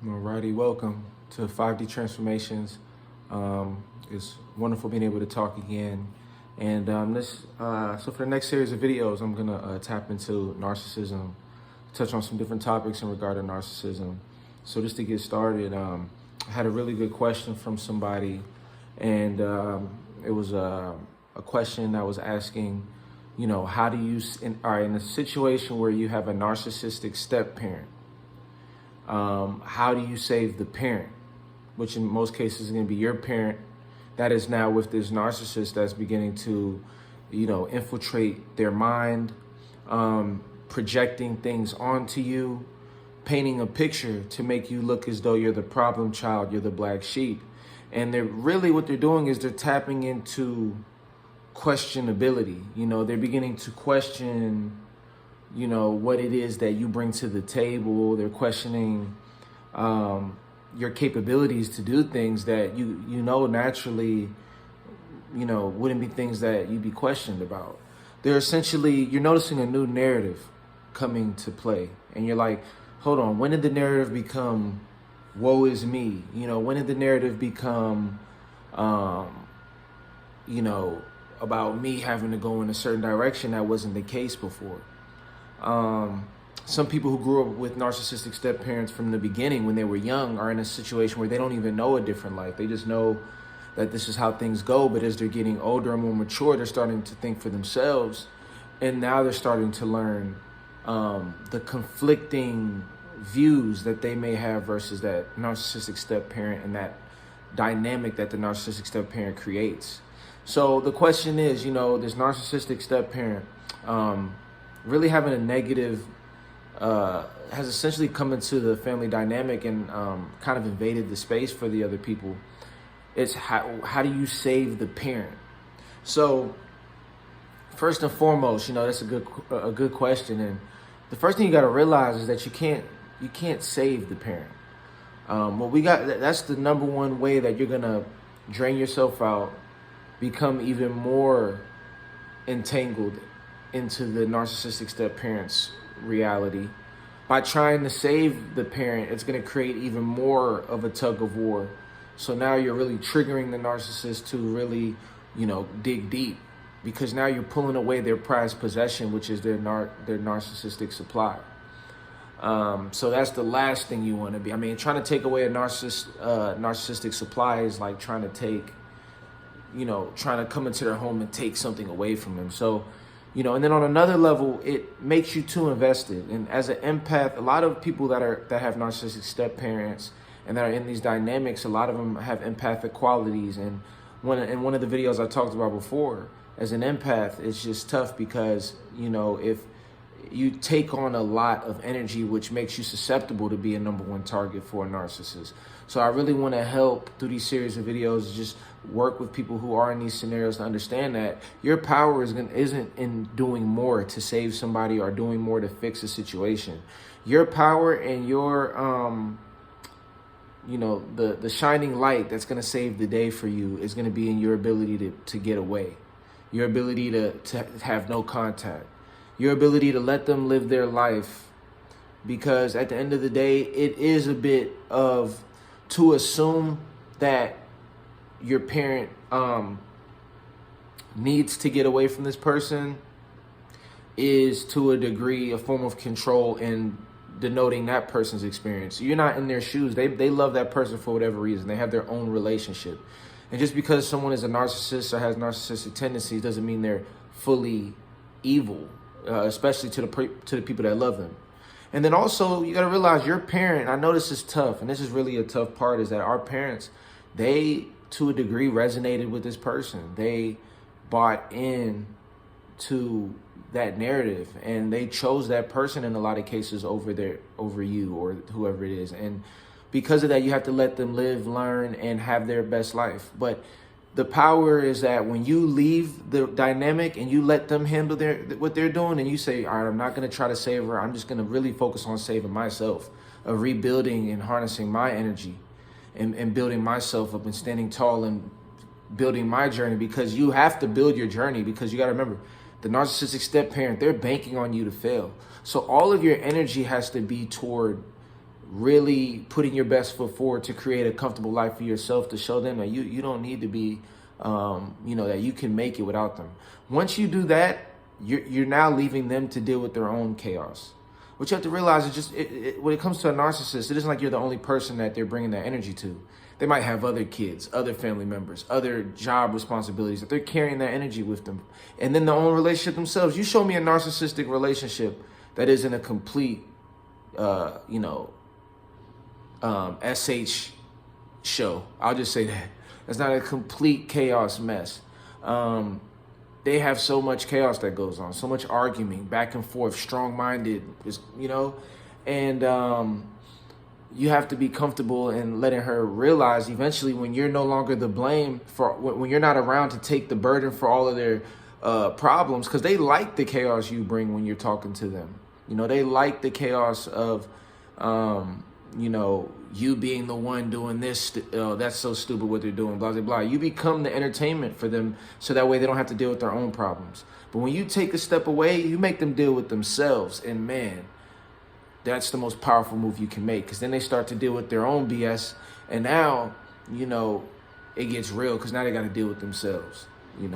Alrighty, welcome to 5D Transformations. It's wonderful being able to talk again. And so for the next series of videos, I'm gonna tap into narcissism, touch on some different topics in regard to narcissism. So just to get started, I had a really good question from somebody, and it was a question that was asking, how do you, in a situation where you have a narcissistic step parent, how do you save the parent, which in most cases is going to be your parent that is now with this narcissist that's beginning to, infiltrate their mind, projecting things onto you, painting a picture to make you look as though you're the problem child, you're the black sheep. And what they're doing is they're tapping into questionability. They're beginning to question what it is that you bring to the table. They're questioning your capabilities to do things that naturally wouldn't be things that you'd be questioned about. You're noticing a new narrative coming to play, and you're like, hold on, when did the narrative become woe is me? When did the narrative become about me having to go in a certain direction that wasn't the case before? Some people who grew up with narcissistic step parents from the beginning when they were young are in a situation where they don't even know a different life. They just know that this is how things go. But as they're getting older and more mature, they're starting to think for themselves. And now they're starting to learn the conflicting views that they may have versus that narcissistic step parent and that dynamic that the narcissistic step parent creates. So the question is, this narcissistic step parent, really having a negative, has essentially come into the family dynamic and kind of invaded the space for the other people. It's how do you save the parent? So first and foremost, that's a good question. And the first thing you got to realize is that you can't save the parent. That's the number one way that you're gonna drain yourself out, become even more entangled into the narcissistic step parent's reality. By trying to save the parent, it's going to create even more of a tug of war. So now you're really triggering the narcissist to really, dig deep, because now you're pulling away their prized possession, which is their narcissistic supply. So that's the last thing you want to be. Trying to take away a narcissistic supply is like trying to come into their home and take something away from them. So, and then on another level, it makes you too invested. And as an empath, a lot of people that have narcissistic step parents and that are in these dynamics, a lot of them have empathic qualities. And in one of the videos I talked about before, as an empath, it's just tough because, if you take on a lot of energy, which makes you susceptible to be a number one target for a narcissist. So I really want to help through these series of videos, just work with people who are in these scenarios to understand that your power isn't in doing more to save somebody or doing more to fix a situation. Your power and your, the shining light that's going to save the day for you is going to be in your ability to get away, your ability to have no contact, your ability to let them live their life. Because at the end of the day, it is a bit of to assume that your parent needs to get away from this person is to a degree a form of control in denoting that person's experience. You're not in their shoes. They love that person for whatever reason. They have their own relationship. And just because someone is a narcissist or has narcissistic tendencies doesn't mean they're fully evil, especially to the people that love them. And then also, you got to realize your parent, I know this is tough, and this is really a tough part, is that our parents, they, to a degree, resonated with this person. They bought in to that narrative, and they chose that person in a lot of cases over you or whoever it is. And because of that, you have to let them live, learn, and have their best life. But the power is that when you leave the dynamic and you let them handle what they're doing, and you say, all right, I'm not going to try to save her. I'm just going to really focus on saving myself, of rebuilding and harnessing my energy and building myself up and standing tall and building my journey. Because you have to build your journey, because you got to remember, the narcissistic step parent, they're banking on you to fail. So all of your energy has to be toward really putting your best foot forward to create a comfortable life for yourself, to show them that you don't need to be, that you can make it without them. Once you do that, you're now leaving them to deal with their own chaos. What you have to realize is just when it comes to a narcissist, it isn't like you're the only person that they're bringing that energy to. They might have other kids, other family members, other job responsibilities that they're carrying that energy with them. And then their own relationship themselves. You show me a narcissistic relationship that isn't a complete, SH show. I'll just say that. It's not a complete chaos mess. They have so much chaos that goes on, so much arguing, back and forth, strong-minded, and you have to be comfortable in letting her realize eventually when you're no longer the blame for, when you're not around to take the burden for all of their problems, because they like the chaos you bring when you're talking to them. They like the chaos of, you being the one doing this, that's so stupid what they're doing, blah, blah, blah. You become the entertainment for them so that way they don't have to deal with their own problems. But when you take a step away, you make them deal with themselves. And man, that's the most powerful move you can make, because then they start to deal with their own BS. And now, it gets real, because now they got to deal with themselves.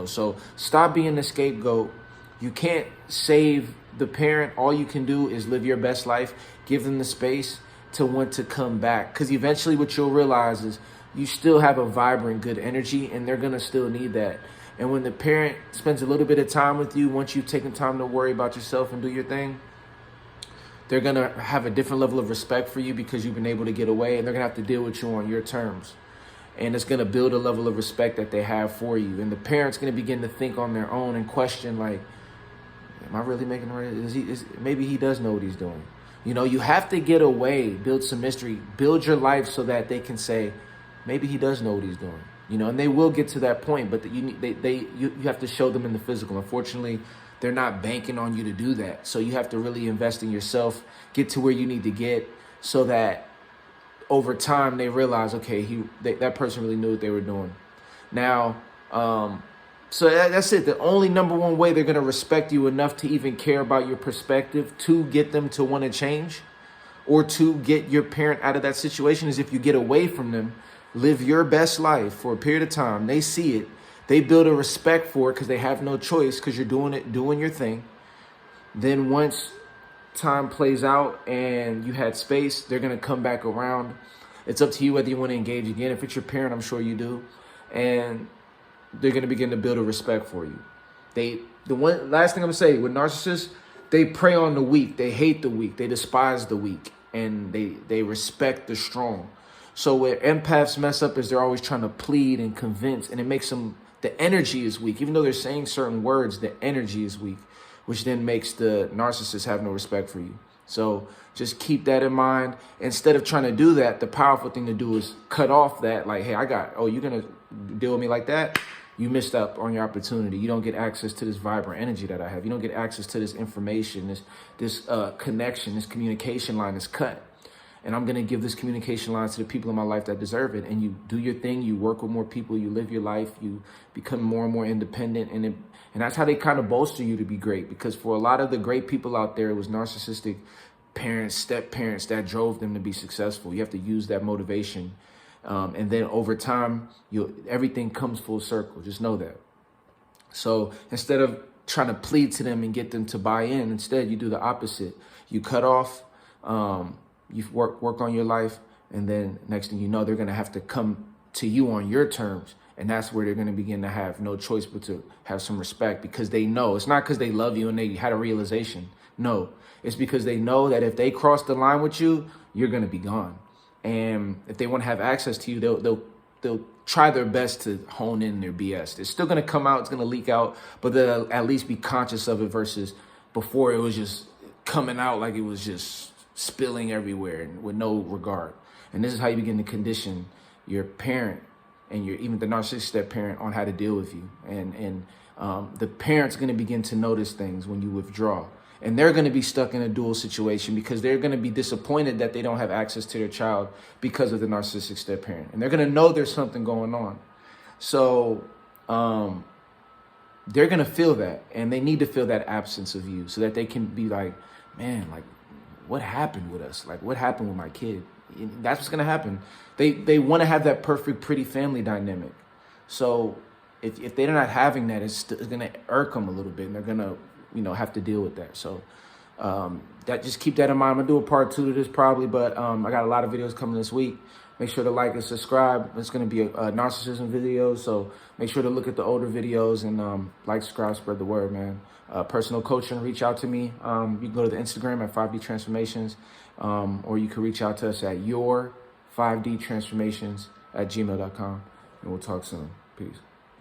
So stop being the scapegoat. You can't save the parent. All you can do is live your best life, give them the space to want to come back, because eventually what you'll realize is you still have a vibrant, good energy, and they're going to still need that. And when the parent spends a little bit of time with you, once you've taken time to worry about yourself and do your thing, they're going to have a different level of respect for you because you've been able to get away, and they're going to have to deal with you on your terms. And it's going to build a level of respect that they have for you. And the parent's going to begin to think on their own and question, like, am I really making the right? Maybe he does know what he's doing. You have to get away, build some mystery, build your life so that they can say, maybe he does know what he's doing. And they will get to that point, but you have to show them in the physical. Unfortunately, they're not banking on you to do that. So you have to really invest in yourself, get to where you need to get, so that over time they realize, okay, that person really knew what they were doing. Now, so that's it. The only number one way they're going to respect you enough to even care about your perspective, to get them to want to change, or to get your parent out of that situation, is if you get away from them, live your best life for a period of time. They see it. They build a respect for it because they have no choice, because you're doing your thing. Then once time plays out and you had space, they're going to come back around. It's up to you whether you want to engage again. If it's your parent, I'm sure you do. And they're going to begin to build a respect for you. Last thing I'm going to say, with narcissists, they prey on the weak. They hate the weak. They despise the weak. And they respect the strong. So where empaths mess up is they're always trying to plead and convince, and it makes them, the energy is weak. Even though they're saying certain words, the energy is weak, which then makes the narcissist have no respect for you. So just keep that in mind. Instead of trying to do that, the powerful thing to do is cut off that, like, hey, you're going to deal with me like that? You missed up on your opportunity. You don't get access to this vibrant energy that I have. You don't get access to this information, this connection, this communication line is cut. And I'm going to give this communication line to the people in my life that deserve it. And you do your thing. You work with more people. You live your life. You become more and more independent. And that's how they kind of bolster you to be great. Because for a lot of the great people out there, it was narcissistic parents, step-parents that drove them to be successful. You have to use that motivation. And then over time, everything comes full circle. Just know that. So instead of trying to plead to them and get them to buy in, instead you do the opposite. You cut off. You work on your life, and then next thing you know, they're going to have to come to you on your terms, and that's where they're going to begin to have no choice but to have some respect, because they know. It's not because they love you and they had a realization. No, it's because they know that if they cross the line with you, you're going to be gone. And if they want to have access to you, they'll try their best to hone in their BS. It's still going to come out. It's going to leak out, but they'll at least be conscious of it, versus before it was just coming out like it was just spilling everywhere with no regard. And this is how you begin to condition your parent and even the narcissistic parent on how to deal with you. And the parent's going to begin to notice things when you withdraw. And they're going to be stuck in a dual situation, because they're going to be disappointed that they don't have access to their child because of the narcissistic step parent. And they're going to know there's something going on. So they're going to feel that, and they need to feel that absence of you so that they can be like, man, like, what happened with us? Like, what happened with my kid? That's what's gonna happen. They want to have that perfect, pretty family dynamic. So if they're not having that, it's gonna irk them a little bit, and they're gonna, have to deal with that. So that, just keep that in mind. I'm gonna do a part 2 to this probably, but I got a lot of videos coming this week. Make sure to like and subscribe. It's gonna be a narcissism video, so make sure to look at the older videos and like, subscribe, spread the word, man. Personal coaching, reach out to me. You can go to the Instagram at 5D Transformations, or you can reach out to us at your 5D Transformations at gmail.com, and we'll talk soon. Peace.